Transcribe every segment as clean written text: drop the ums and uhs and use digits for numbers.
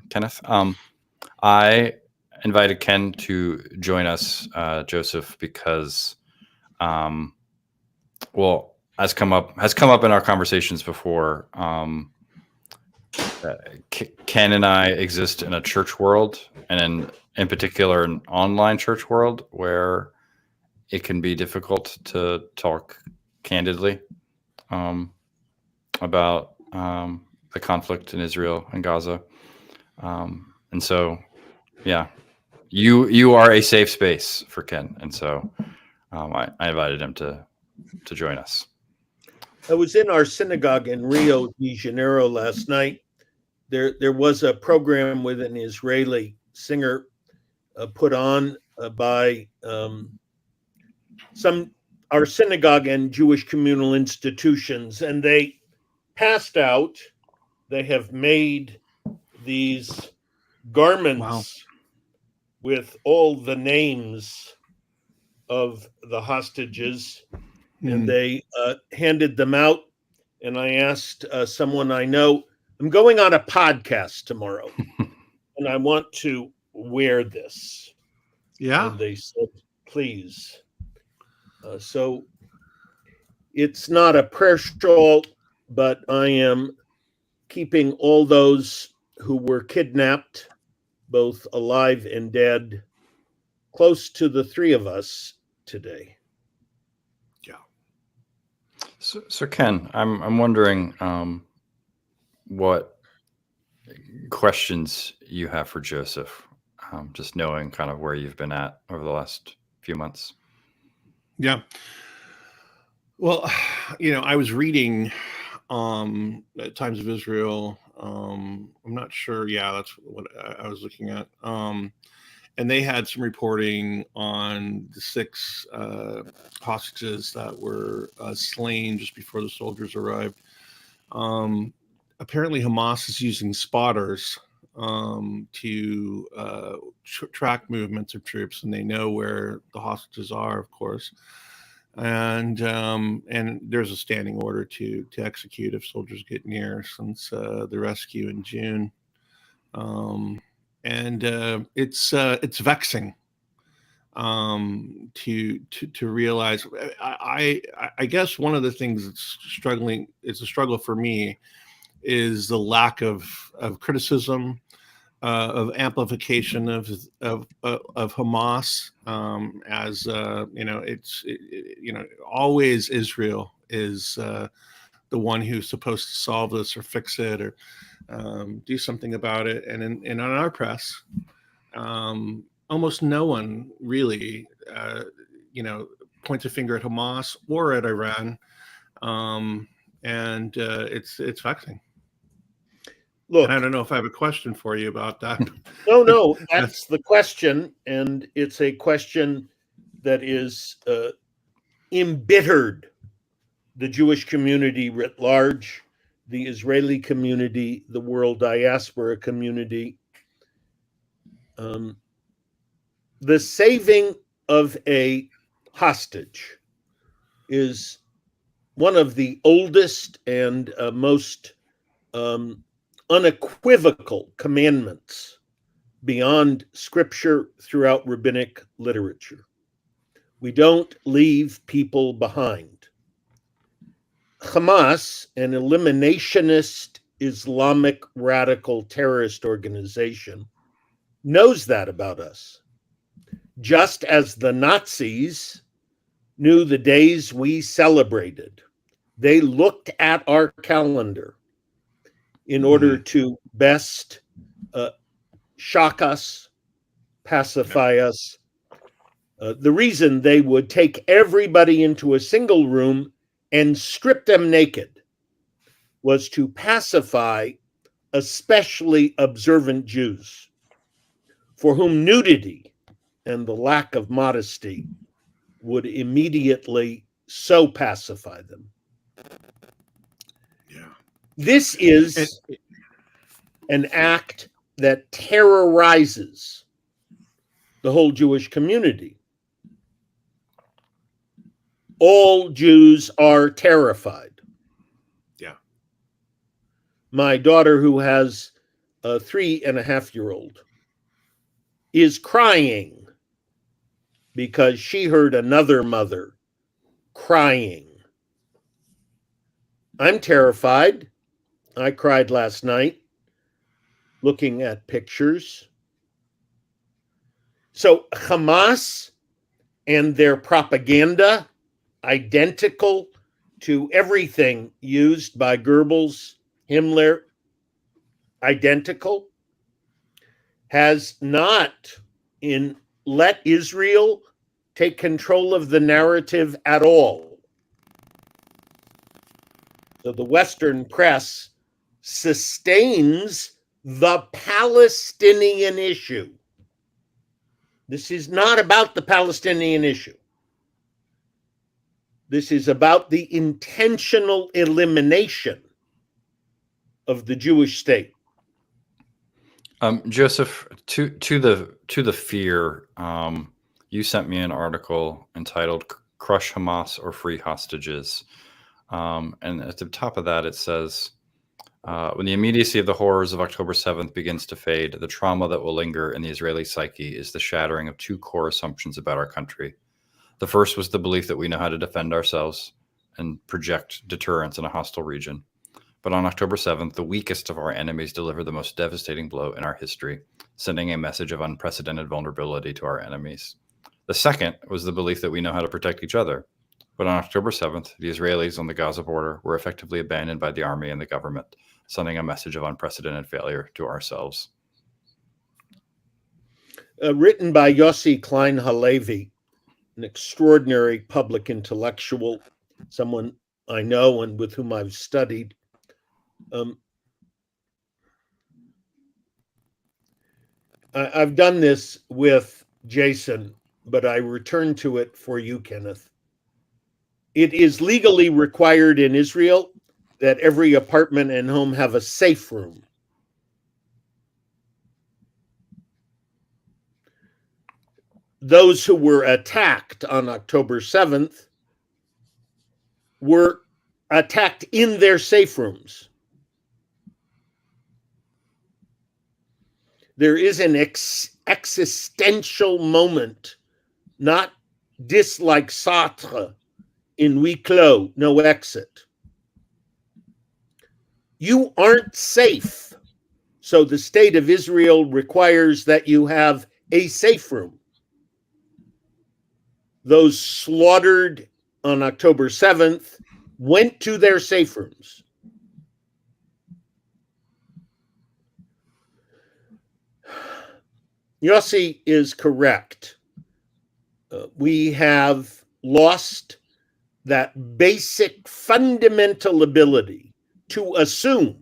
Kenneth. I invited Ken to join us, Joseph, because, um, well, has come up in our conversations before. Ken and I exist in a church world, and in particular, an online church world where it can be difficult to talk candidly um, about the conflict in Israel and Gaza. And so, yeah, you are a safe space for Ken, and so I invited him to join us. I was in our synagogue in Rio de Janeiro last night. There was a program with an Israeli singer put on by some our synagogue and Jewish communal institutions, and they passed out. They have made these garments with all the names of the hostages, and they handed them out. And I asked someone I know, I'm going on a podcast tomorrow, and I want to wear this. Yeah. And they said, please. So it's not a prayer shawl, but I am keeping all those who were kidnapped, both alive and dead, close to the three of us today. Yeah. So Ken, I'm wondering what questions you have for Joseph, just knowing kind of where you've been at over the last few months. Yeah. Well, I was reading Times of Israel. I'm not sure. Yeah, that's what I was looking at. And they had some reporting on the 6 hostages that were slain just before the soldiers arrived. Apparently, Hamas is using spotters to track movements of troops, and they know where the hostages are, of course. And there's a standing order to execute if soldiers get near since the rescue in June. And it's vexing to realize. I guess one of the things it's a struggle for me is the lack of criticism, of amplification of Hamas, as always Israel is the one who's supposed to solve this or fix it or do something about it. And on our press, almost no one really, points a finger at Hamas or at Iran, and it's vexing. Look, and I don't know if I have a question for you about that. No, that's the question, and it's a question that is embittered the Jewish community writ large, the Israeli community, the world diaspora community. The saving of a hostage is one of the oldest and most unequivocal commandments beyond scripture throughout rabbinic literature. We don't leave people behind. Hamas, an eliminationist Islamic radical terrorist organization, knows that about us. Just as the Nazis knew the days we celebrated, they looked at our calendar in order to best shock us, pacify us. The reason they would take everybody into a single room and strip them naked was to pacify especially observant Jews, for whom nudity and the lack of modesty would immediately so pacify them. Yeah. This is an act that terrorizes the whole Jewish community. All Jews are terrified. Yeah. My daughter, who has a 3.5-year-old, is crying because she heard another mother crying. I'm terrified. I cried last night looking at pictures. So Hamas and their propaganda, identical to everything used by Goebbels, Himmler, identical, has not let Israel take control of the narrative at all. So the Western press sustains the Palestinian issue. This is not about the Palestinian issue. This is about the intentional elimination of the Jewish state. Joseph, to the fear, you sent me an article entitled "Crush Hamas or Free Hostages," and at the top of that it says, when the immediacy of the horrors of October 7th begins to fade, the trauma that will linger in the Israeli psyche is the shattering of two core assumptions about our country. The first was the belief that we know how to defend ourselves and project deterrence in a hostile region. But on October 7th, the weakest of our enemies delivered the most devastating blow in our history, sending a message of unprecedented vulnerability to our enemies. The second was the belief that we know how to protect each other. But on October 7th, the Israelis on the Gaza border were effectively abandoned by the army and the government, sending a message of unprecedented failure to ourselves. Written by Yossi Klein Halevi, an extraordinary public intellectual, someone I know and with whom I've studied. I've done this with Jason, but I return to it for you, Kenneth. It is legally required in Israel that every apartment and home have a safe room. Those who were attacked on October 7th were attacked in their safe rooms. There is an existential moment, not dislike Sartre in Huis Clos, no exit. You aren't safe. So the state of Israel requires that you have a safe room. Those slaughtered on October 7th went to their safe rooms. Yossi is correct. We have lost that basic fundamental ability to assume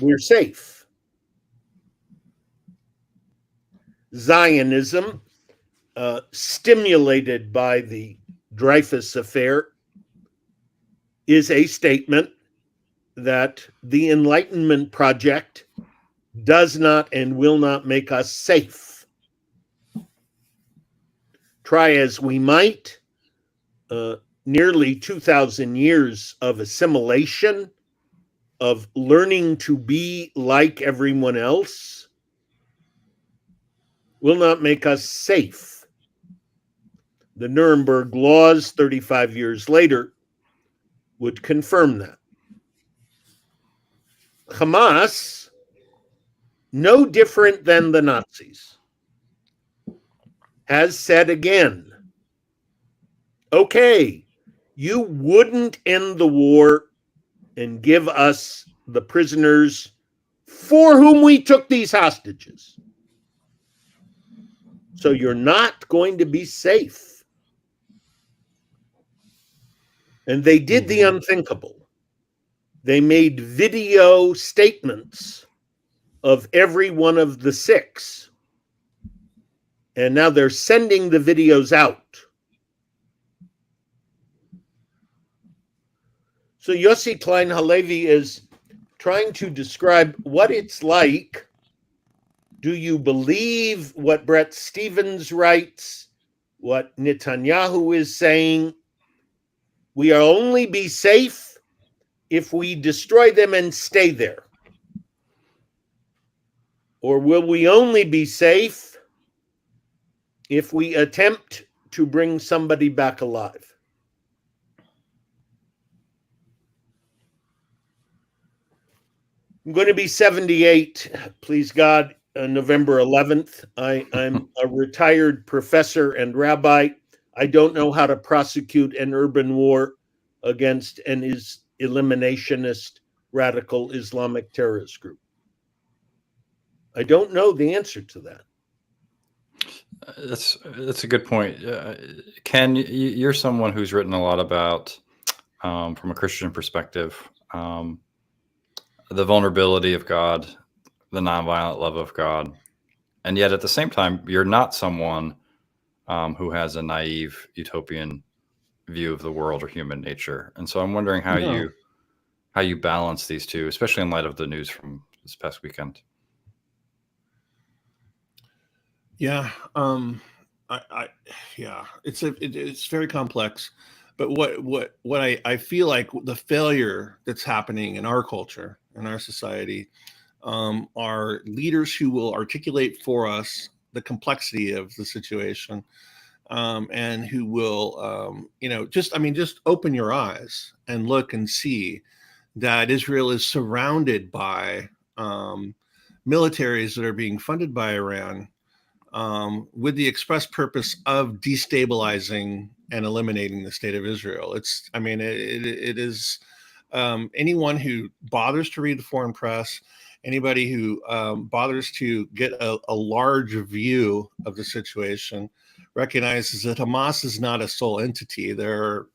we're safe. Zionism, stimulated by the Dreyfus affair, is a statement that the Enlightenment project does not and will not make us safe. Try as we might, nearly 2,000 years of assimilation, of learning to be like everyone else, will not make us safe. The Nuremberg laws 35 years later would confirm that. Hamas, no different than the Nazis, has said again, okay, you wouldn't end the war and give us the prisoners for whom we took these hostages. So you're not going to be safe. And they did the unthinkable. They made video statements of every one of the six. And now they're sending the videos out. So Yossi Klein Halevi is trying to describe what it's like. Do you believe what Bret Stephens writes, what Netanyahu is saying? We'll only be safe if we destroy them and stay there. Or will we only be safe if we attempt to bring somebody back alive? I'm going to be 78, please God, November 11th. I'm a retired professor and rabbi. I don't know how to prosecute an urban war against an eliminationist radical Islamic terrorist group. I don't know the answer to that. That's a good point. Ken, you're someone who's written a lot about, from a Christian perspective, the vulnerability of God, the nonviolent love of God, and yet at the same time, you're not someone who has a naive utopian view of the world or human nature. And so I'm wondering how you balance these two, especially in light of the news from this past weekend. Yeah, it's very complex, but what I feel like the failure that's happening in our culture, in our society, are leaders who will articulate for us the complexity of the situation, and who will, just open your eyes and look and see that Israel is surrounded by militaries that are being funded by Iran, with the express purpose of destabilizing and eliminating the state of Israel. It is, anyone who bothers to read the foreign press, anybody who bothers to get a large view of the situation, recognizes that Hamas is not a sole entity. There's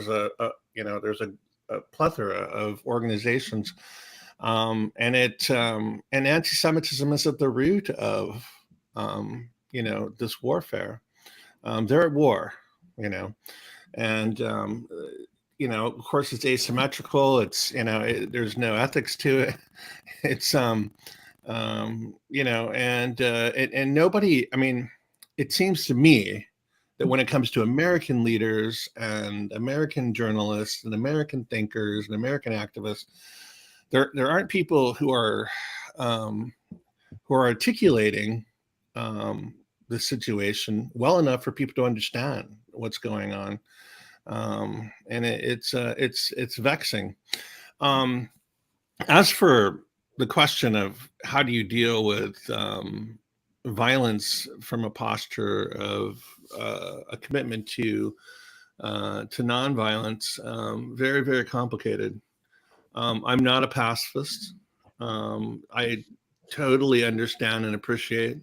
a plethora of organizations, and anti-Semitism is at the root of this warfare. They're at war, and of course it's asymmetrical. It's there's no ethics to it. It's and nobody. It seems to me that when it comes to American leaders and American journalists and American thinkers and American activists, there aren't people who are articulating the situation well enough for people to understand what's going on, and it's vexing. As for the question of how do you deal with violence from a posture of a commitment to nonviolence, very, very complicated. I'm not a pacifist. I totally understand and appreciate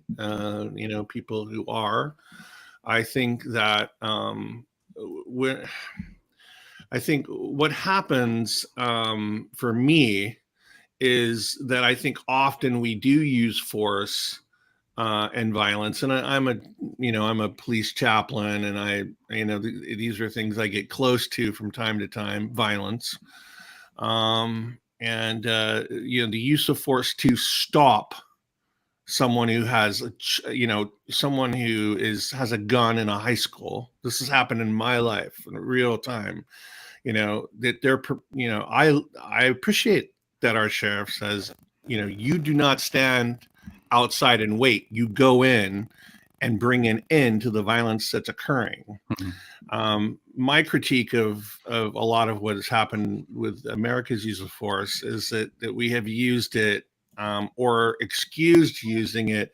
people who are. I think that what happens for me is that I think often we do use force and violence, and I'm a police chaplain, and these are things I get close to from time to time, violence, and the use of force to stop someone who has someone who has a gun in a high school. This has happened in my life in real time. That they're I appreciate that our sheriff says, you do not stand outside and wait. You go in and bring an end to the violence that's occurring. Mm-hmm. My critique of a lot of what has happened with America's use of force is that we have used it or excused using it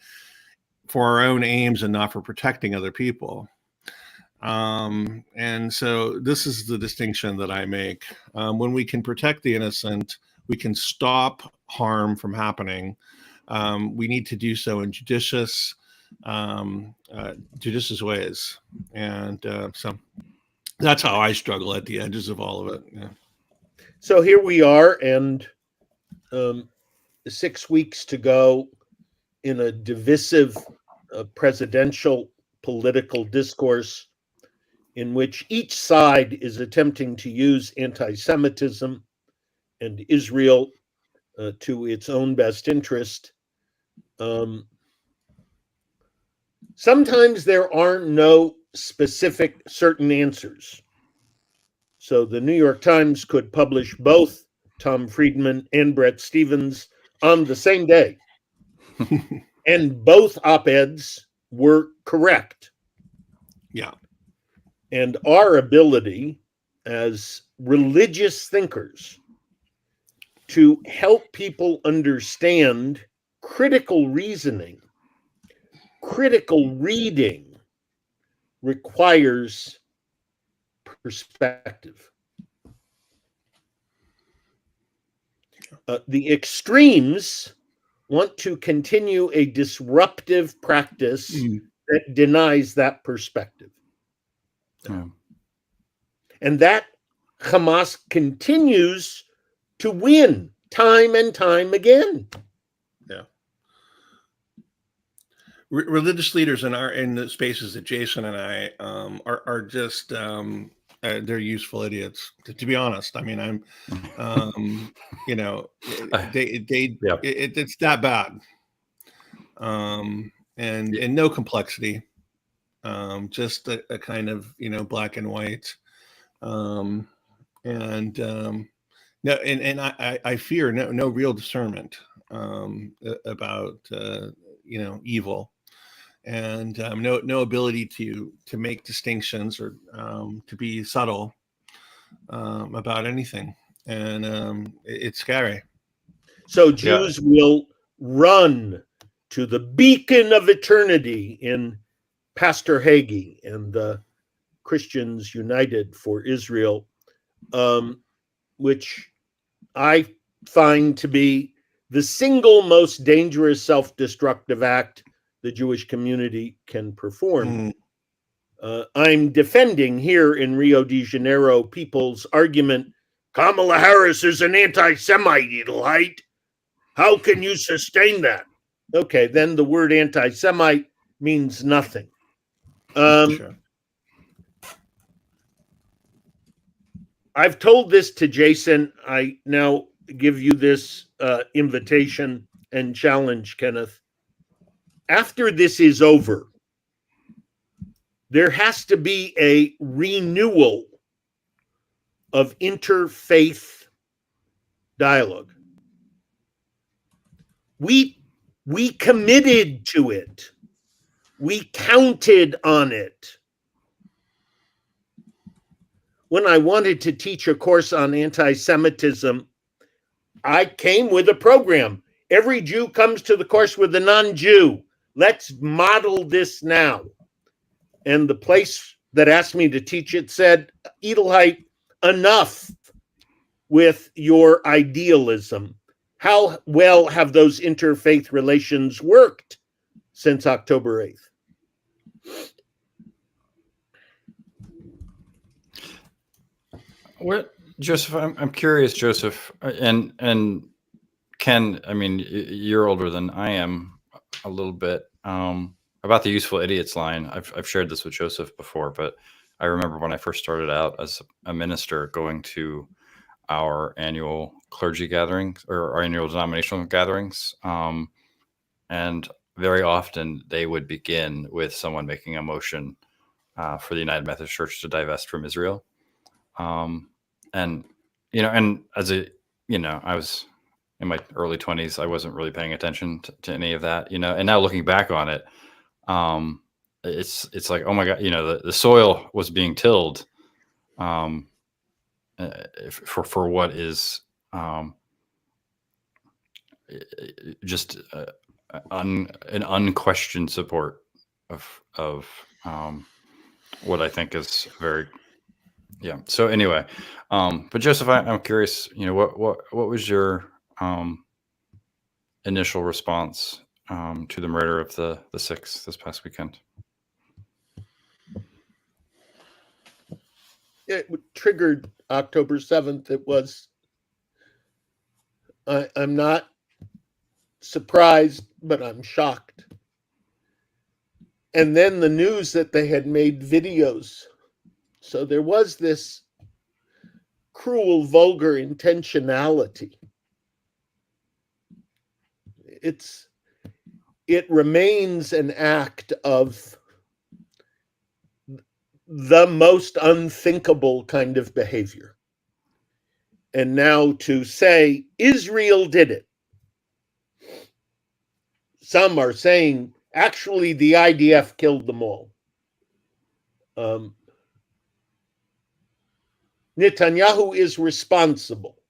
for our own aims and not for protecting other people. And so this is the distinction that I make. When we can protect the innocent, we can stop harm from happening. We need to do so in judicious ways. And so that's how I struggle at the edges of all of it. Yeah. So here we are, and 6 weeks to go in a divisive presidential political discourse in which each side is attempting to use anti-Semitism and Israel to its own best interest. Sometimes there are no specific certain answers. So the New York Times could publish both Tom Friedman and Bret Stephens on the same day. And both op-eds were correct. Yeah. And our ability as religious thinkers to help people understand critical reasoning, critical reading, requires perspective. The extremes want to continue a disruptive practice that denies that perspective. Yeah. And that Hamas continues to win time and time again. Yeah. Religious leaders in the spaces that Jason and I are just they're useful idiots. To be honest, I mean, you know, it's that bad, and no complexity, just a kind of black and white, and no, and I fear no real discernment about evil. And no ability to make distinctions or to be subtle about anything, and it's scary. So Jews will run to the beacon of eternity in Pastor Hagee and the Christians United for Israel, which I find to be the single most dangerous self-destructive act the Jewish community can perform. I'm defending here in Rio de Janeiro people's argument, Kamala Harris is an anti-Semite, Edelheit. How can you sustain that? Okay, then the word anti-Semite means nothing. Sure. I've told this to Jason. I now give you this invitation and challenge, Kenneth. After this is over, there has to be a renewal of interfaith dialogue. We committed to it. We counted on it. When I wanted to teach a course on anti-Semitism, I came with a program. Every Jew comes to the course with a non-Jew. Let's model this now. And the place that asked me to teach it said, Edelheit, enough with your idealism. How well have those interfaith relations worked since October 8th? What, Joseph? I'm curious, Joseph, and Ken. I mean, you're older than I am a little bit. About the useful idiots line, I've shared this with Joseph before, but I remember when I first started out as a minister, going to our annual clergy gatherings or our annual denominational gatherings, and very often they would begin with someone making a motion for the United Methodist Church to divest from Israel. And and as I was in my early 20s, I wasn't really paying attention to any of that, and now looking back on it, it's like, oh my God, the soil was being tilled for what is just an unquestioned support of what I think is very. Yeah. So anyway, but Joseph, I'm curious, what was your initial response to the murder of the 6 this past weekend? It triggered October 7th. It was, I'm not surprised, but I'm shocked. And then the news that they had made videos. So there was this cruel, vulgar intentionality. It remains an act of the most unthinkable kind of behavior. And now to say Israel did it some are saying actually the IDF killed them all. Netanyahu is responsible.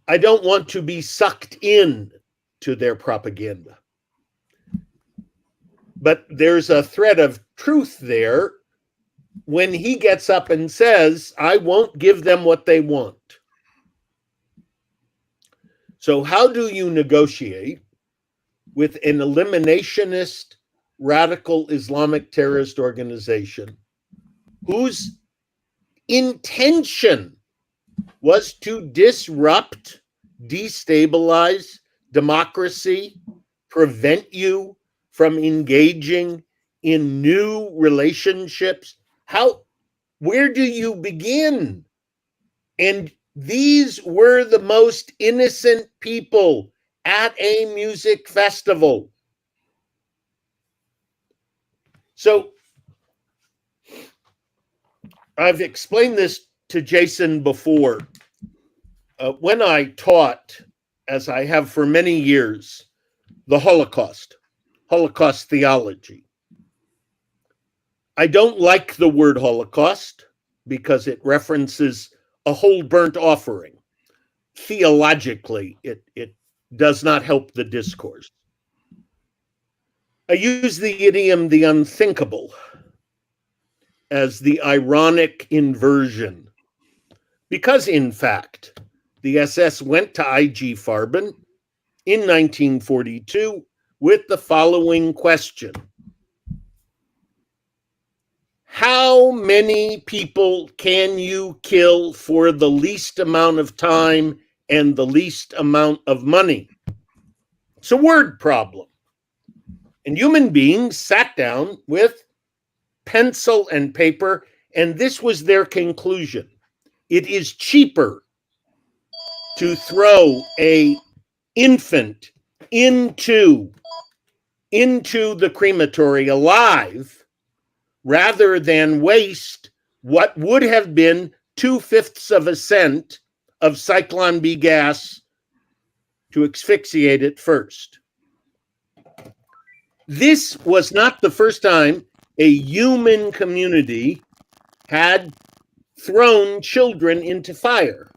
I don't want to be sucked in to their propaganda. But there's a thread of truth there when he gets up and says, I won't give them what they want. So how do you negotiate with an eliminationist, radical Islamic terrorist organization whose intention was to disrupt, destabilize democracy, prevent you from engaging in new relationships? Where do you begin? And these were the most innocent people at a music festival. So I've explained this to Jason before. When I taught, as I have for many years, the Holocaust theology, I don't like the word Holocaust because it references a whole burnt offering. Theologically, it does not help the discourse. I use the idiom the unthinkable as the ironic inversion, because in fact, the SS went to IG Farben in 1942 with the following question: how many people can you kill for the least amount of time and the least amount of money? It's a word problem. And human beings sat down with pencil and paper, and this was their conclusion. It is cheaper to throw an infant into the crematory alive rather than waste what would have been 2/5 of a cent of Cyclone B gas to asphyxiate it first. This was not the first time a human community had thrown children into fire,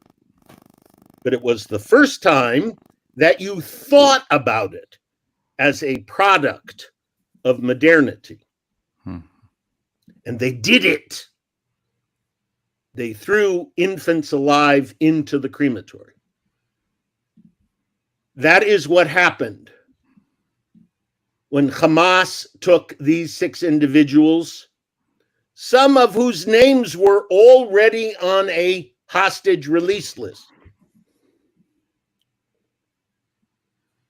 but it was the first time that you thought about it as a product of modernity. And they did it. They threw infants alive into the crematory. That is what happened when Hamas took these 6 individuals, some of whose names were already on a hostage release list.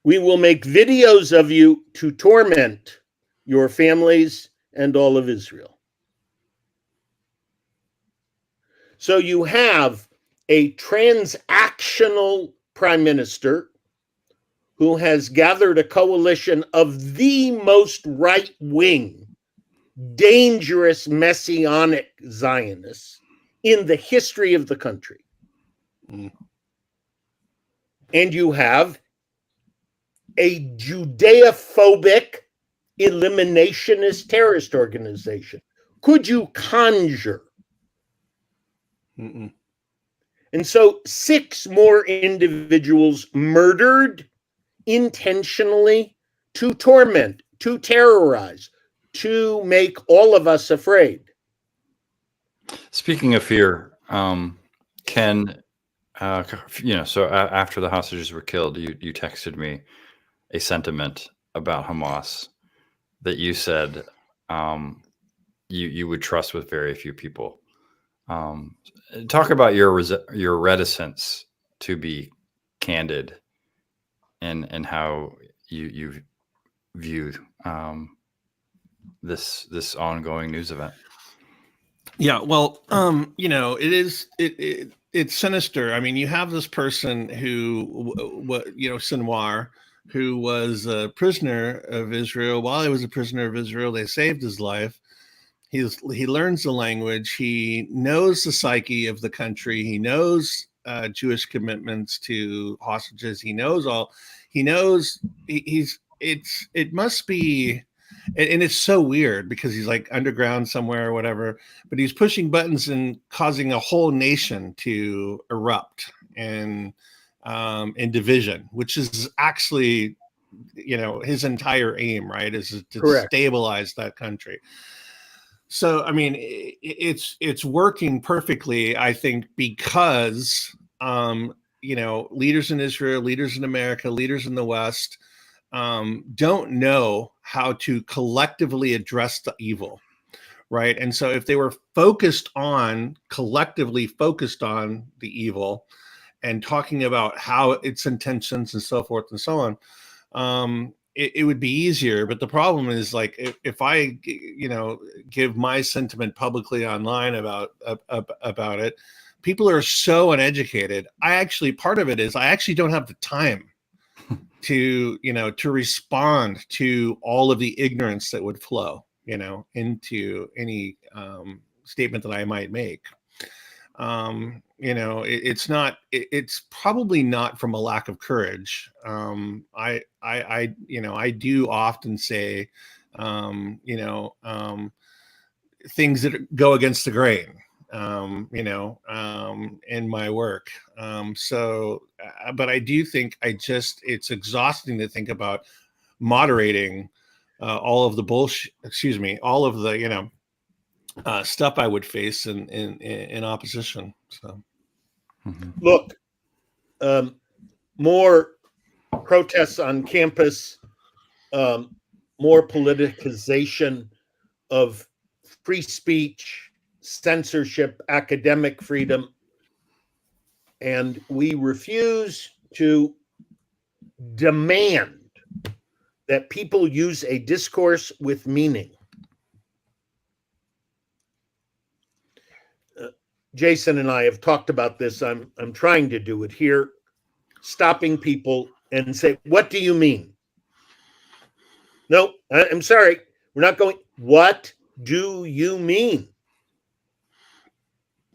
We will make videos of you to torment your families and all of Israel. So you have a transactional prime minister who has gathered a coalition of the most right-wing, dangerous, messianic Zionists in the history of the country. And you have a Judeo-phobic, eliminationist terrorist organization. Could you conjure? And so 6 more individuals murdered intentionally to torment, to terrorize, to make all of us afraid. Speaking of fear, Ken, so after the hostages were killed, you texted me a sentiment about Hamas that you said you would trust with very few people. Talk about your reticence to be candid and how you view this ongoing news event. Yeah, well, it's sinister. I mean, you have this person who, Sinwar, who was a prisoner of Israel. While he was a prisoner of Israel, they saved his life. He learns the language. He knows the psyche of the country. He knows Jewish commitments to hostages. He's it must be, and it's so weird because he's like underground somewhere or whatever, but he's pushing buttons and causing a whole nation to erupt and in division, which is actually, his entire aim, right, is to Correct. stabilize that country. So, I mean, it's working perfectly, I think, because leaders in Israel, leaders in America, leaders in the West don't know how to collectively address the evil, right? And so, if they were collectively focused on the evil, and talking about how its intentions and so forth and so on, it would be easier. But the problem is, like, if I, give my sentiment publicly online about it, people are so uneducated. Part of it is I actually don't have the time to respond to all of the ignorance that would flow, into any statement that I might make. It's probably not from a lack of courage. I do often say, things that go against the grain, in my work. But I do think it's exhausting to think about moderating all of the bullshit, all of the, stuff I would face in opposition. So, Look, more protests on campus, more politicization of free speech, censorship, academic freedom, and we refuse to demand that people use a discourse with meaning. Jason and I have talked about this. I'm trying to do it here, stopping people and say, "What do you mean?" No, I'm sorry. We're not going. What do you mean?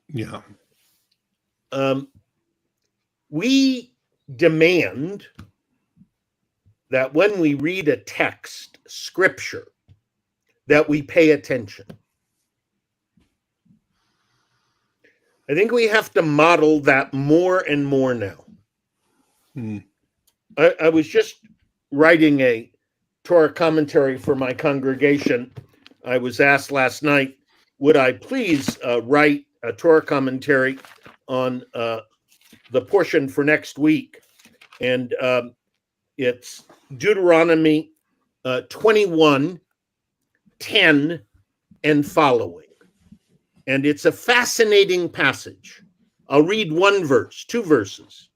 Yeah. We demand that when we read a text, scripture, that we pay attention. I think we have to model that more and more now. I was just writing a Torah commentary for my congregation. I was asked last night, would I please write a Torah commentary on the portion for next week? And it's Deuteronomy 21, 10, and following. And it's a fascinating passage. I'll read one verse, two verses.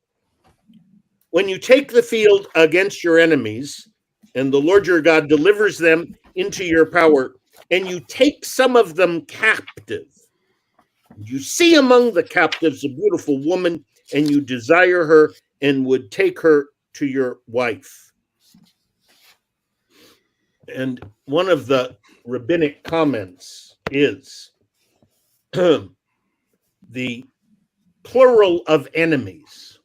When you take the field against your enemies, and the Lord your God delivers them into your power, and you take some of them captive, you see among the captives a beautiful woman, and you desire her and would take her to your wife. And one of the rabbinic comments is the plural of enemies.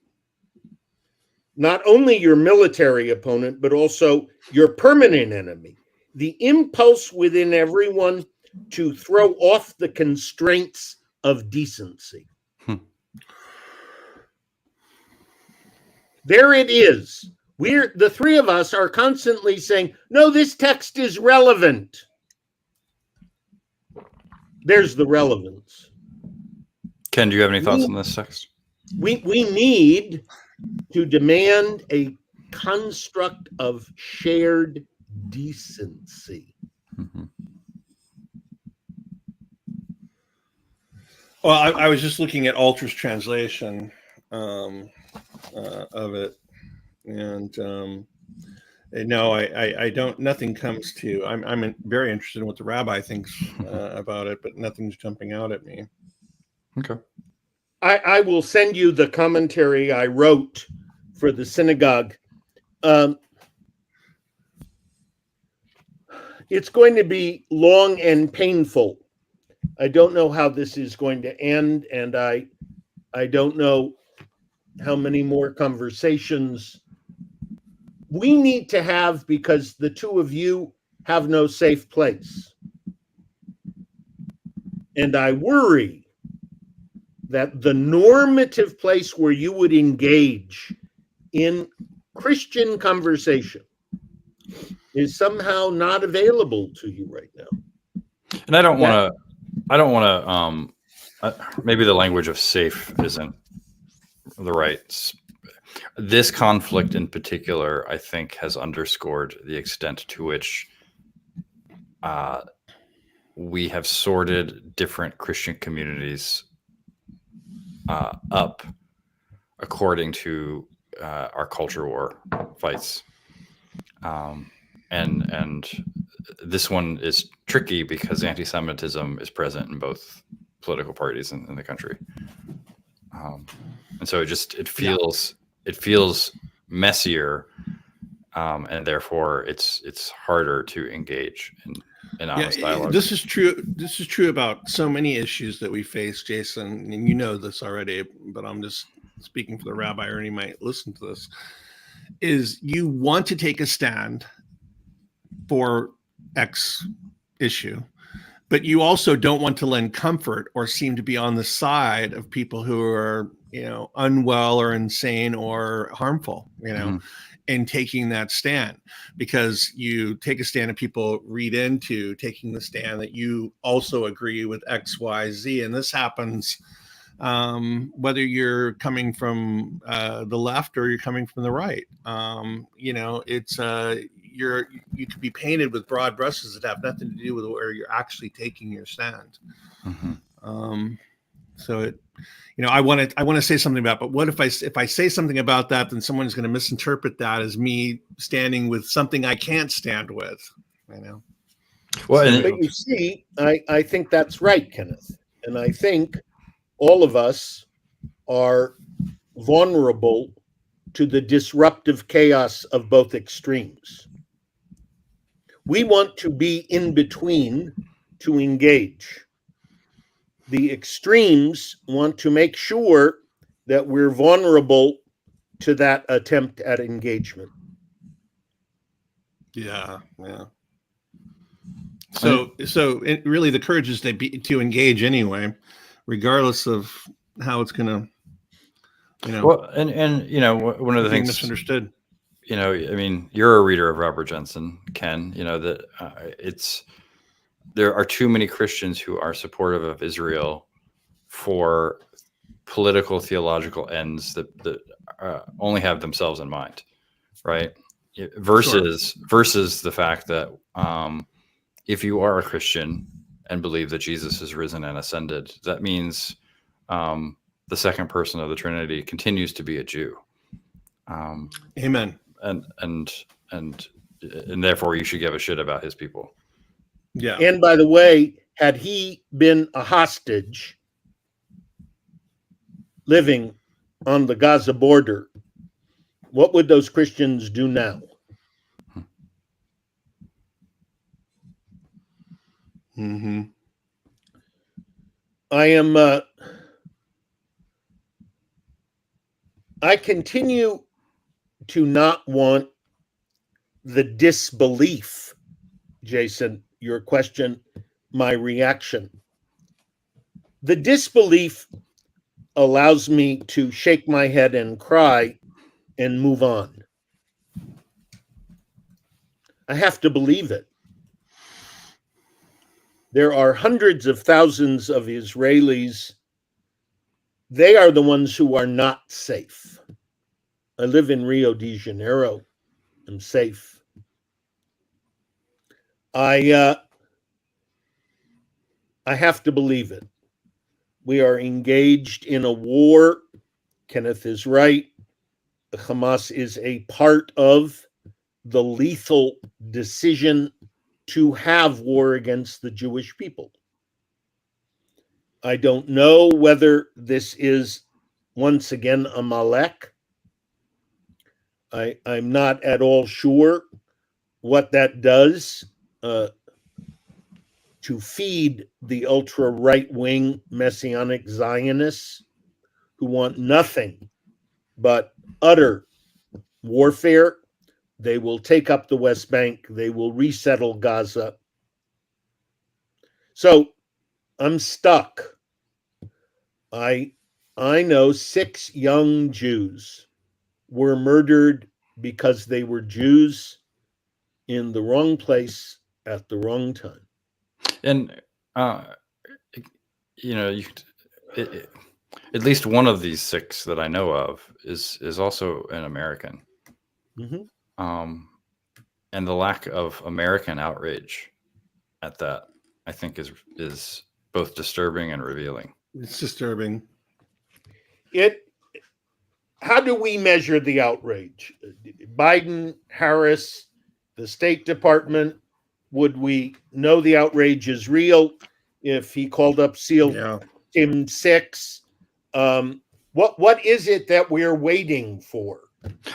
Not only your military opponent, but also your permanent enemy. The impulse within everyone to throw off the constraints of decency. There it is. The three of us are constantly saying, no, this text is relevant. There's the relevance. Ken, do you have any thoughts on this text? We need to demand a construct of shared decency. Well, I was just looking at Alter's translation of it, and no, I don't. Nothing comes to. I'm very interested in what the rabbi thinks about it, but nothing's jumping out at me. Okay. I will send you the commentary I wrote for the synagogue. It's going to be long and painful. I don't know how this is going to end, and I don't know how many more conversations we need to have, because the two of you have no safe place. And I worry that the normative place where you would engage in Christian conversation is somehow not available to you right now. And I don't want to, maybe the language of safe isn't the right. This conflict in particular, I think, has underscored the extent to which we have sorted different Christian communities up according to our culture war fights. And this one is tricky because anti-Semitism is present in both political parties in the country. And so it feels messier, and therefore it's harder to engage in honest dialogue. This is true about so many issues that we face, Jason, and you know this already, but I'm just speaking for the rabbi, or he might listen to this, is you want to take a stand for X issue, but you also don't want to lend comfort or seem to be on the side of people who are, unwell or insane or harmful, in taking that stand, because you take a stand and people read into taking the stand that you also agree with X, Y, Z. And this happens whether you're coming from the left or you're coming from the right. It's you could be painted with broad brushes that have nothing to do with where you're actually taking your stand. Mm-hmm. I want to say something about, but what if I say something about that, then someone's going to misinterpret that as me standing with something I can't stand with. Well, but you see, I think that's right, Kenneth, and I think all of us are vulnerable to the disruptive chaos of both extremes. We want to be in between to engage. The extremes want to make sure that we're vulnerable to that attempt at engagement. Yeah. So really the courage is to engage anyway, regardless of how it's going to, Well, and one of the things misunderstood. You're a reader of Robert Jensen, Ken. That there are too many Christians who are supportive of Israel for political theological ends that only have themselves in mind, right? Versus the fact that if you are a Christian and believe that Jesus is risen and ascended, that means the second person of the Trinity continues to be a Jew. Amen. And therefore you should give a shit about his people. Yeah. And by the way, had he been a hostage living on the Gaza border, what would those Christians do now? Mm-hmm. I continue to not want the disbelief, Jason, your question, my reaction. The disbelief allows me to shake my head and cry and move on. I have to believe it. There are hundreds of thousands of Israelis. They are the ones who are not safe. I live in Rio de Janeiro. I'm safe. I have to believe it. We are engaged in a war. Kenneth is right. Hamas is a part of the lethal decision to have war against the Jewish people. I don't know whether this is once again Amalek. I'm not at all sure what that does to feed the ultra right-wing messianic Zionists who want nothing but utter warfare, They will take up the West Bank. They will resettle Gaza. So I'm stuck. I know 6 young Jews were murdered because they were Jews in the wrong place at the wrong time. And at least one of these 6 that I know of is also an American. Mhm. And the lack of American outrage at that, I think, is both disturbing and revealing. It's disturbing. How do we measure the outrage? Biden, Harris, the State Department, would we know the outrage is real if he called up SEAL Team 6? What is it that we're waiting for?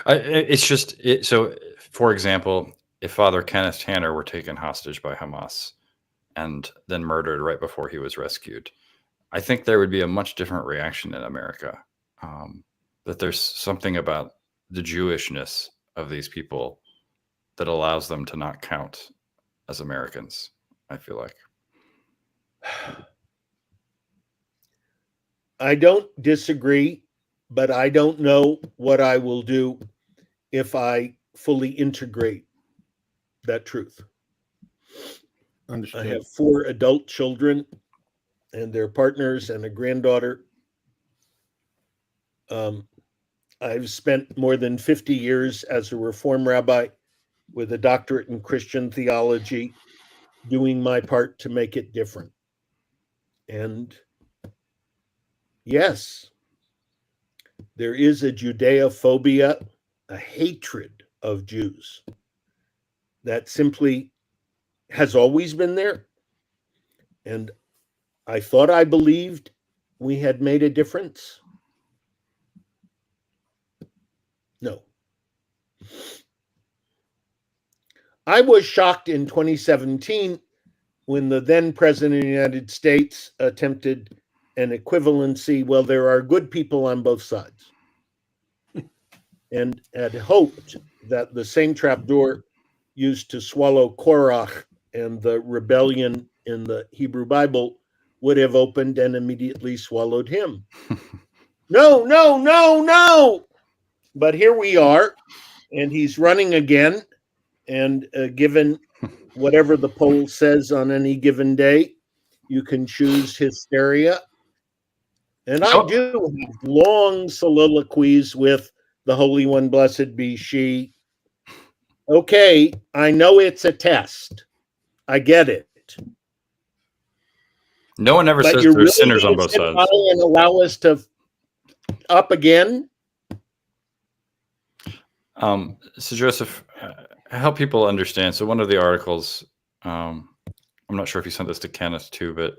It's just so. For example, if Father Kenneth Tanner were taken hostage by Hamas and then murdered right before he was rescued, I think there would be a much different reaction in America. That there's something about the Jewishness of these people that allows them to not count as Americans, I feel like. I don't disagree, but I don't know what I will do if I fully integrate that truth. Understood. I have 4 adult children and their partners and a granddaughter. I've spent more than 50 years as a Reform rabbi with a doctorate in Christian theology, doing my part to make it different. And yes, there is a Judeophobia, a hatred of Jews that simply has always been there. And I thought I believed we had made a difference. No. I was shocked in 2017 when the then President of the United States attempted an equivalency. Well, there are good people on both sides. And had hoped that the same trapdoor used to swallow Korach and the rebellion in the Hebrew Bible would have opened and immediately swallowed him. No. But here we are, and he's running again. And given whatever the poll says on any given day, you can choose hysteria. And I do have long soliloquies with the Holy One, blessed be she. Okay, I know it's a test. I get it. No one ever says there's sinners on both sides. And allow us to up again? So Joseph, help people understand. So one of the articles, I'm not sure if you sent this to Kenneth too, but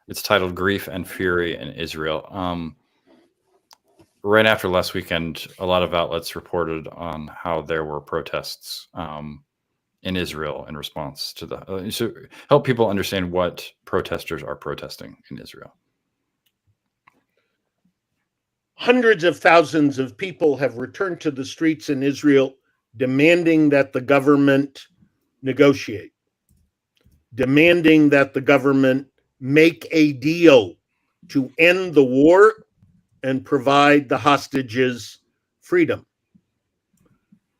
it's titled "Grief and Fury in Israel." Right after last weekend, a lot of outlets reported on how there were protests in Israel in response to the. So help people understand what protesters are protesting in Israel. Hundreds of thousands of people have returned to the streets in Israel demanding that the government negotiate, demanding that the government make a deal to end the war and provide the hostages freedom.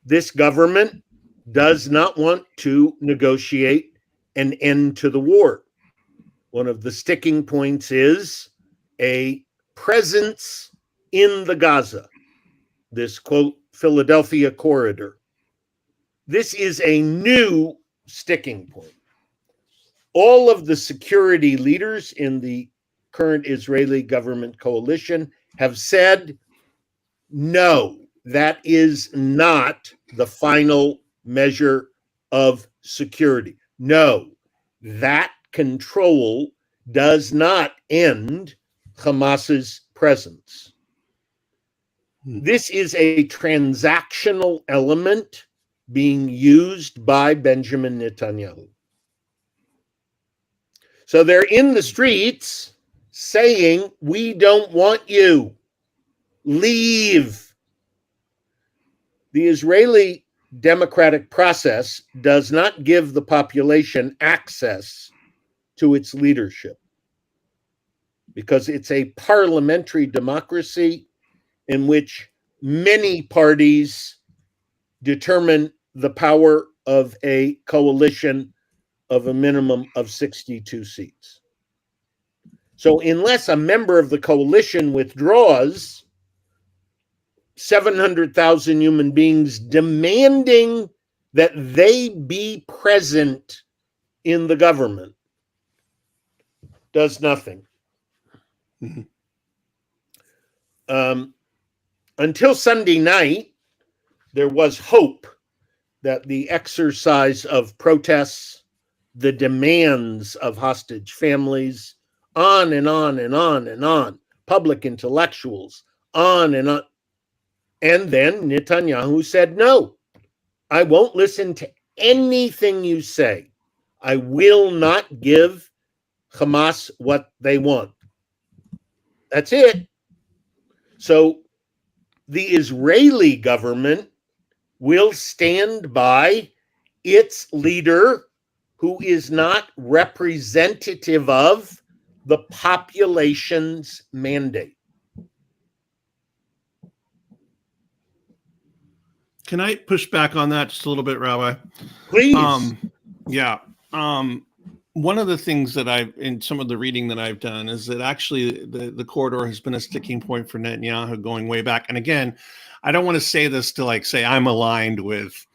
This government does not want to negotiate an end to the war. One of the sticking points is a presence in the Gaza, this quote, Philadelphia corridor. This is a new sticking point. All of the security leaders in the current Israeli government coalition have said, no, that is not the final measure of security. No, that control does not end Hamas's presence. This is a transactional element being used by Benjamin Netanyahu. So they're in the streets saying, we don't want you. Leave. The Israeli democratic process does not give the population access to its leadership, because it's a parliamentary democracy in which many parties determine the power of a coalition of a minimum of 62 seats. So unless a member of the coalition withdraws, 700,000 human beings demanding that they be present in the government does nothing. Mhm. Until Sunday night, there was hope that the exercise of protests, the demands of hostage families, on and on and on and on, public intellectuals, on and on. And then Netanyahu said, no, I won't listen to anything you say. I will not give Hamas what they want. That's it. So the Israeli government will stand by its leader, who is not representative of the population's mandate. Can I push back on that just a little bit, Rabbi? Please. Yeah. One of the things that in some of the reading that I've done is that actually the corridor has been a sticking point for Netanyahu going way back. And again, I don't want to say this to say I'm aligned with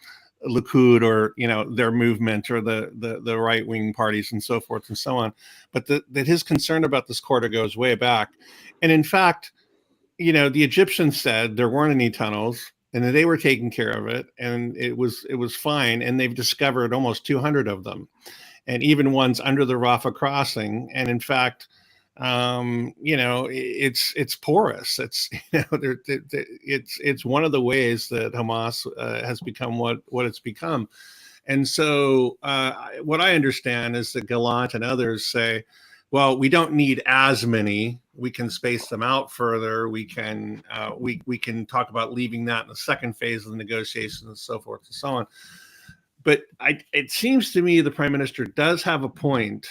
Likud or their movement or the right wing parties and so forth and so on, but that his concern about this corridor goes way back. And in fact, the Egyptians said there weren't any tunnels and that they were taking care of it, and it was fine. And they've discovered almost 200 of them, and even ones under the Rafah crossing. And in fact, it's porous. It's it's one of the ways that Hamas has become what it's become. And so what I understand is that Gallant and others say, well, we don't need as many. We can space them out further. We can we can talk about leaving that in the second phase of the negotiations and so forth and so on. But it seems to me the prime minister does have a point,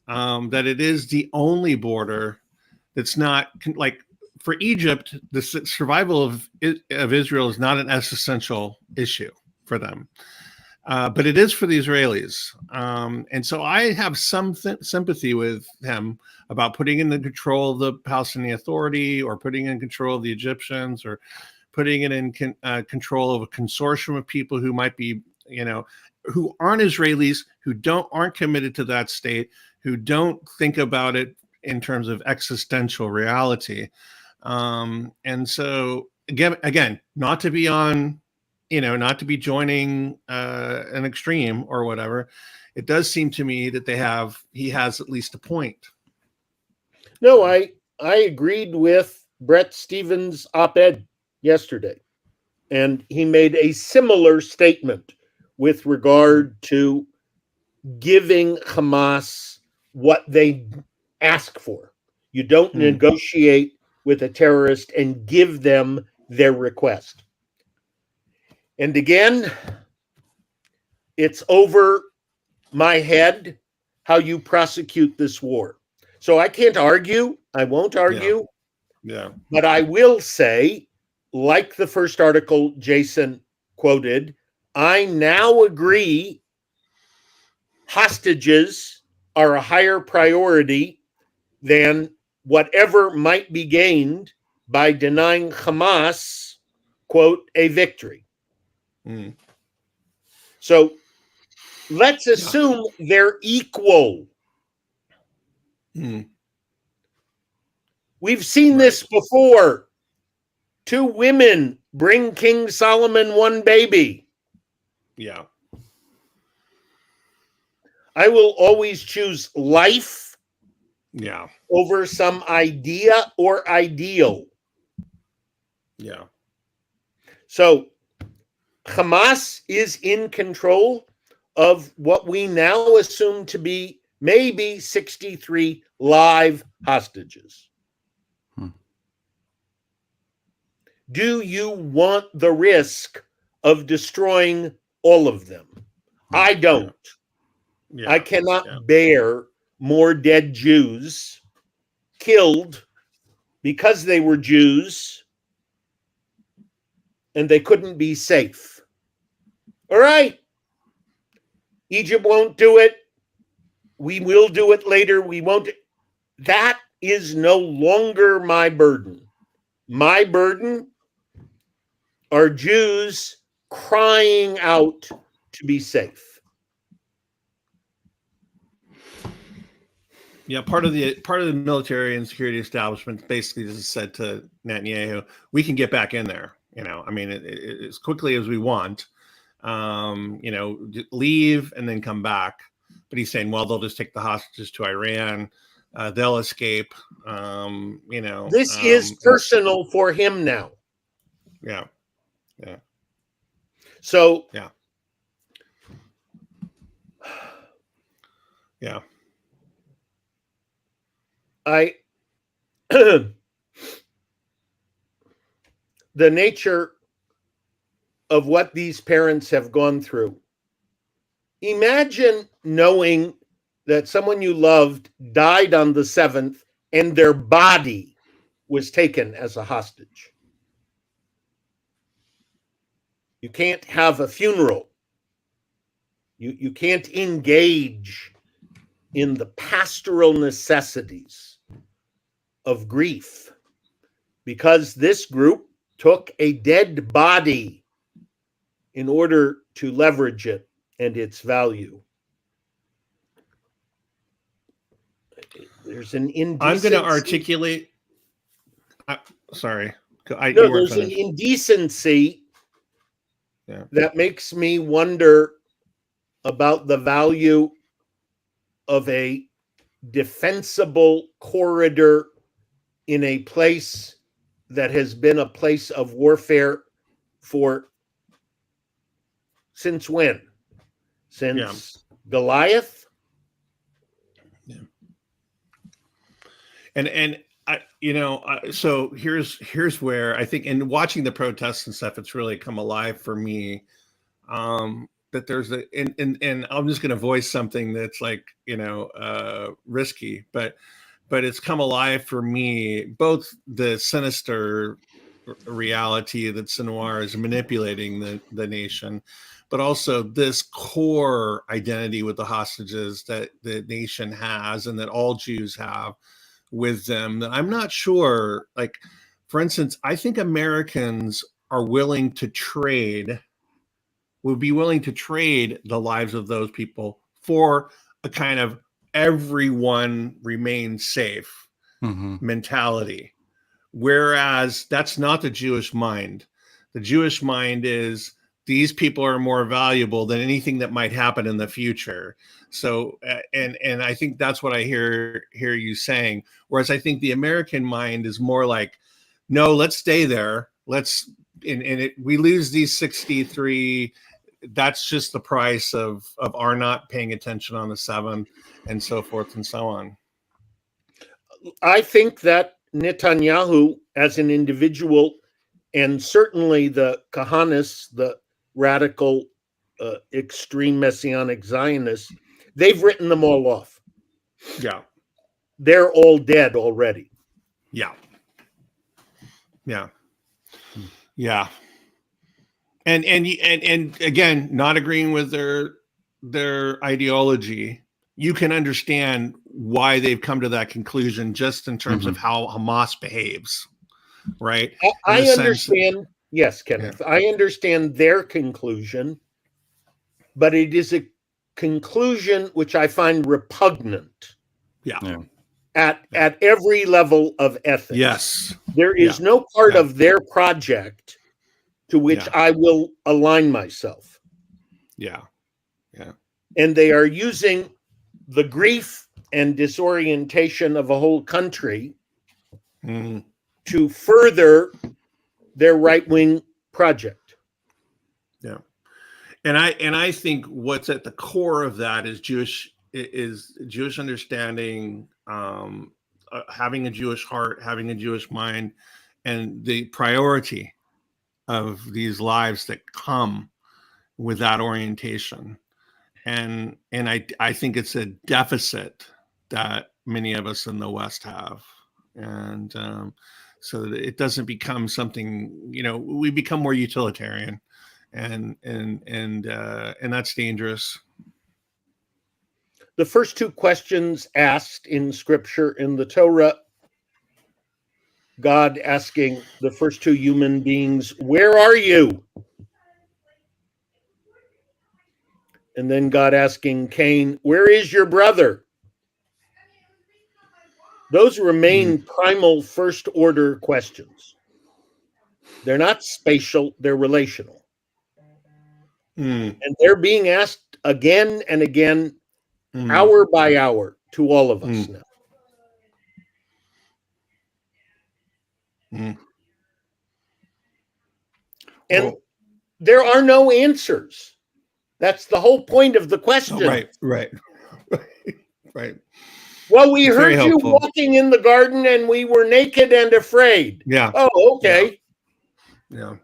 that it is the only border that's not for Egypt. The survival of Israel is not an existential issue for them. But it is for the Israelis. And so I have some sympathy with him about putting in the control of the Palestinian Authority, or putting in control of the Egyptians, or putting it in control of a consortium of people who might be, who aren't Israelis, who aren't committed to that state, who don't think about it in terms of existential reality. And so again, not to be on, not to be joining an extreme or whatever, it does seem to me that he has at least a point. No, I agreed with Brett Stevens' op-ed yesterday, and he made a similar statement with regard to giving Hamas what they ask for. You don't negotiate with a terrorist and give them their request. And again, it's over my head how you prosecute this war. So I can't argue. I won't argue. Yeah. But I will say, like the first article Jason quoted, I now agree hostages are a higher priority than whatever might be gained by denying Hamas, quote, a victory. So let's assume they're equal. We've seen this before. 2 women bring King Solomon 1 baby. Yeah. I will always choose life over some idea or ideal. Yeah. So Hamas is in control of what we now assume to be maybe 63 live hostages. Do you want the risk of destroying all of them. I don't. Yeah. I cannot bear more dead Jews killed because they were Jews and they couldn't be safe. All right. Egypt won't do it. We will do it later. We won't. That is no longer my burden. My burden are Jews crying out to be safe. Yeah, part of the military and security establishment basically just said to Netanyahu, "We can get back in there. I mean, as quickly as we want. Leave and then come back." But he's saying, "Well, they'll just take the hostages to Iran. They'll escape." This is personal for him now. Yeah. So yeah. the nature of what these parents have gone through. Imagine knowing that someone you loved died on the 7th and their body was taken as a hostage. You can't have a funeral. You can't engage in the pastoral necessities of grief because this group took a dead body in order to leverage it and its value. There's an indecency. I'm going to articulate. Sorry. There's an indecency that makes me wonder about the value of a defensible corridor in a place that has been a place of warfare since when? Since Goliath? Yeah. And so here's where I think, in watching the protests and stuff, it's really come alive for me. That there's and I'm just going to voice something that's like, risky, but it's come alive for me, both the sinister reality that Sinwar is manipulating the nation, but also this core identity with the hostages that the nation has and that all Jews have with them. That I'm not sure, like, for instance, I think Americans would be willing to trade the lives of those people for a kind of everyone remains safe mentality. Whereas that's not the Jewish mind. The Jewish mind is these people are more valuable than anything that might happen in the future. So, and I think that's what I hear you saying. Whereas I think the American mind is more like, no, let's stay there. We lose these 63. That's just the price of our not paying attention on the 7th, and so forth and so on. I think that Netanyahu, as an individual, and certainly the Kahanists, the radical, extreme Messianic Zionists, they've written them all off. Yeah. They're all dead already. Yeah. And again, not agreeing with their ideology, you can understand why they've come to that conclusion just in terms of how Hamas behaves, right? I understand. Yes, Kenneth, I understand their conclusion, but it is a conclusion which I find repugnant. At every level of ethics. Yes. There is no part of their project to which I will align myself. Yeah. And they are using the grief and disorientation of a whole country to further their right-wing project. Yeah. And I think what's at the core of that is Jewish understanding, having a Jewish heart, having a Jewish mind, and the priority these lives that come with that orientation. And I think it's a deficit that many of us in the West have. And so that it doesn't become something, we become more utilitarian, and that's dangerous. The first two questions asked in Scripture in the Torah, God asking the first two human beings, "Where are you?" And then God asking Cain, "Where is your brother?" Those remain primal first order questions. They're not spatial, they're relational. And they're being asked again and again, hour by hour, to all of us now. And there are no answers. That's the whole point of the question. Oh, right. Well, we heard you walking in the garden and we were naked and afraid. Yeah. Oh, okay. Yeah.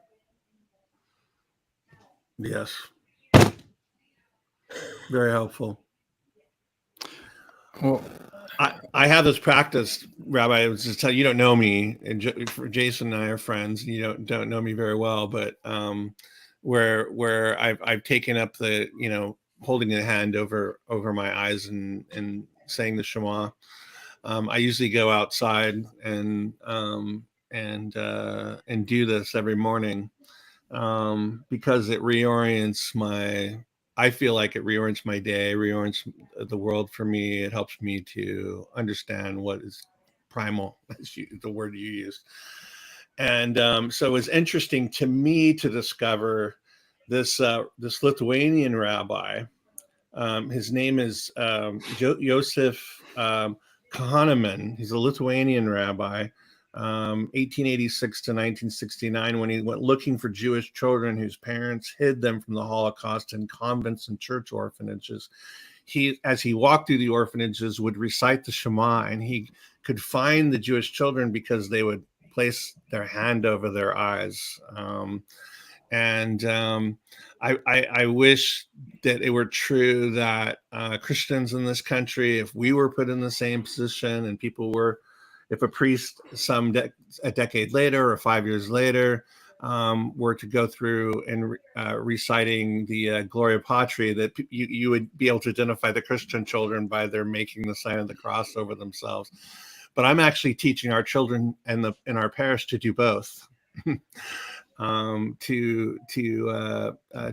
Yes. Very helpful. Well, I have this practice, Rabbi. I was just telling you, don't know me, and Jason and I are friends. And you don't know me very well, but where I've taken up the holding a hand over my eyes and saying the Shema. I usually go outside and do this every morning because it reorients I feel like it reorients my day, reorients the world for me. It helps me to understand what is primal, the word you used. And so it was interesting to me to discover this Lithuanian rabbi. His name is Joseph Kahneman. He's a Lithuanian rabbi. 1886 to 1969, when he went looking for Jewish children whose parents hid them from the Holocaust in convents and church orphanages. As he walked through the orphanages, would recite the Shema, and he could find the Jewish children because they would place their hand over their eyes. I wish that it were true that Christians in this country, if we were put in the same position and if a priest a decade later or 5 years later were to go through and reciting the Gloria Patri, that you would be able to identify the Christian children by their making the sign of the cross over themselves. But I'm actually teaching our children in our parish to do both. To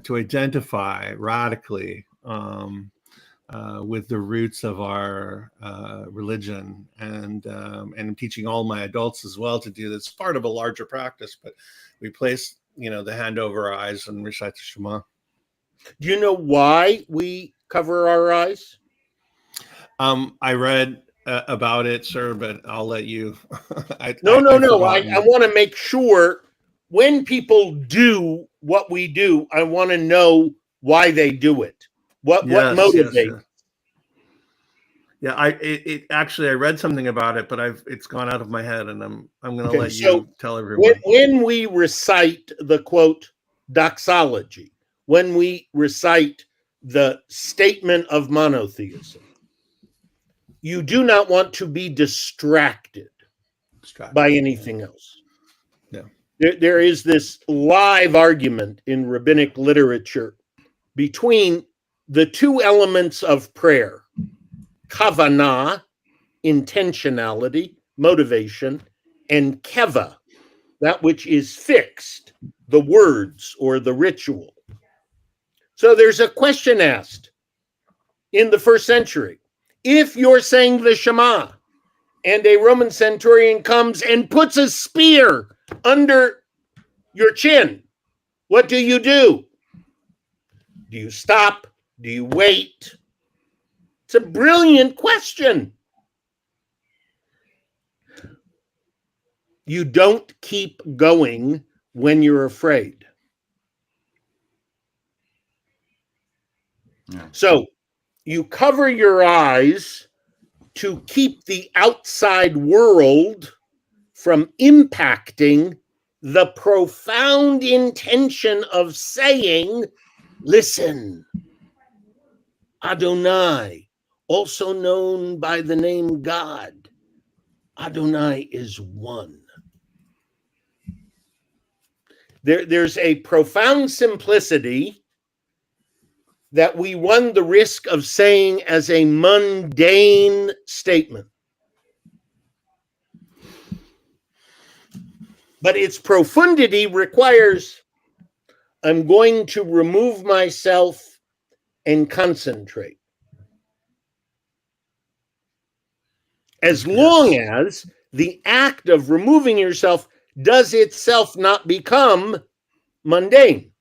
identify radically with the roots of our religion, and I'm teaching all my adults as well to do this. Part of a larger practice, but we place the hand over our eyes and recite the Shema. Do you know why we cover our eyes? I read about it, sir, but I'll let you. No. I want to make sure when people do what we do, I want to know why they do it. What motivates? Yeah, I read something about it, but it's gone out of my head, and I'm going to let you tell everyone. When we recite the quote doxology, when we recite the statement of monotheism, you do not want to be distracted by anything else. Yeah. There is this live argument in rabbinic literature between the two elements of prayer: kavanah, intentionality, motivation, and keva, that which is fixed, the words or the ritual. So there's a question asked in the first century: if you're saying the Shema and a Roman centurion comes and puts a spear under your chin, what do? Do you stop? Do you wait? It's a brilliant question. You don't keep going when you're afraid. Yeah. So you cover your eyes to keep the outside world from impacting the profound intention of saying, listen, Adonai, also known by the name God, Adonai is one. There's a profound simplicity that we run the risk of saying as a mundane statement. But its profundity requires, I'm going to remove myself and concentrate. As long as the act of removing yourself does itself not become mundane.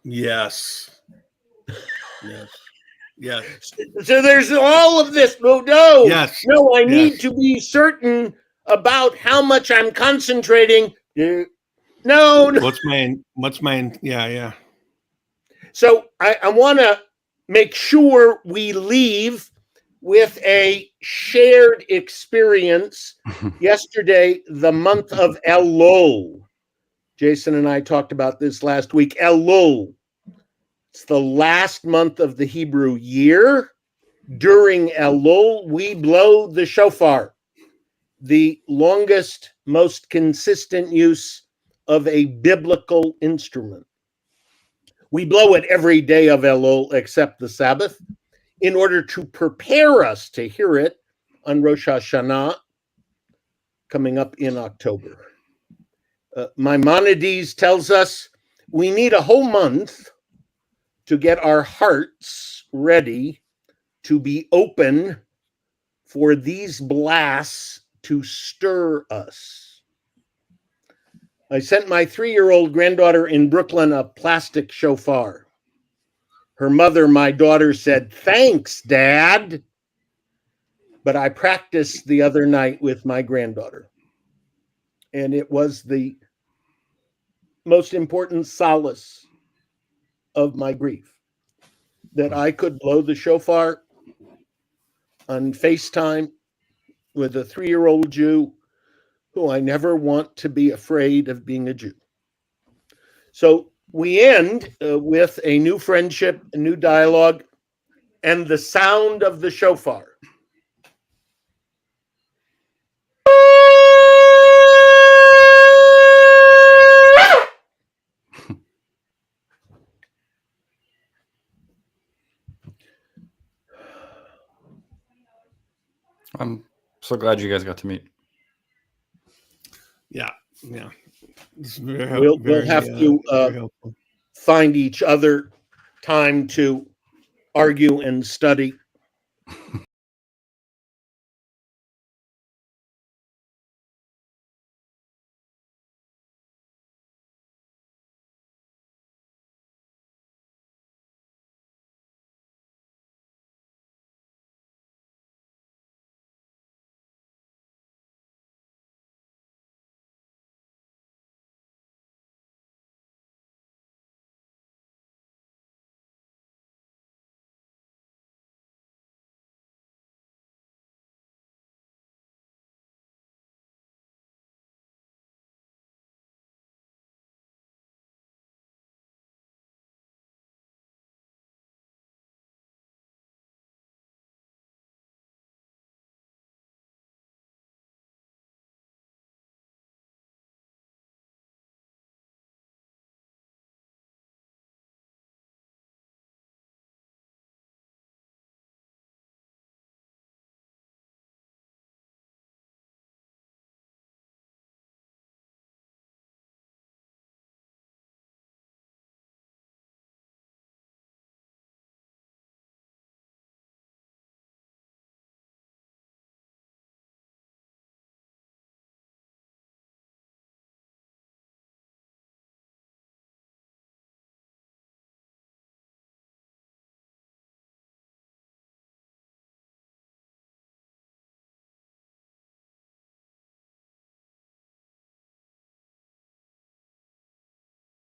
Yes. Yes. Yes. So there's all of this. No, Yes. no, I Yes. need to be certain about how much I'm concentrating. No. What's my yeah. So I want to make sure we leave with a shared experience. Yesterday, the month of Elul. Jason and I talked about this last week. Elul. It's the last month of the Hebrew year. During Elul, we blow the shofar, the longest, most consistent use of a biblical instrument. We blow it every day of Elul except the Sabbath in order to prepare us to hear it on Rosh Hashanah coming up in October. Maimonides tells us we need a whole month to get our hearts ready to be open for these blasts to stir us. I sent my 3-year-old granddaughter in Brooklyn a plastic shofar. Her mother, my daughter, said, "Thanks, Dad." But I practiced the other night with my granddaughter. And it was the most important solace of my grief that I could blow the shofar on FaceTime with a 3-year-old Jew who I never want to be afraid of being a Jew. So we end with a new friendship, a new dialogue, and the sound of the shofar. I'm so glad you guys got to meet. Yeah. We'll have to find each other time to argue and study.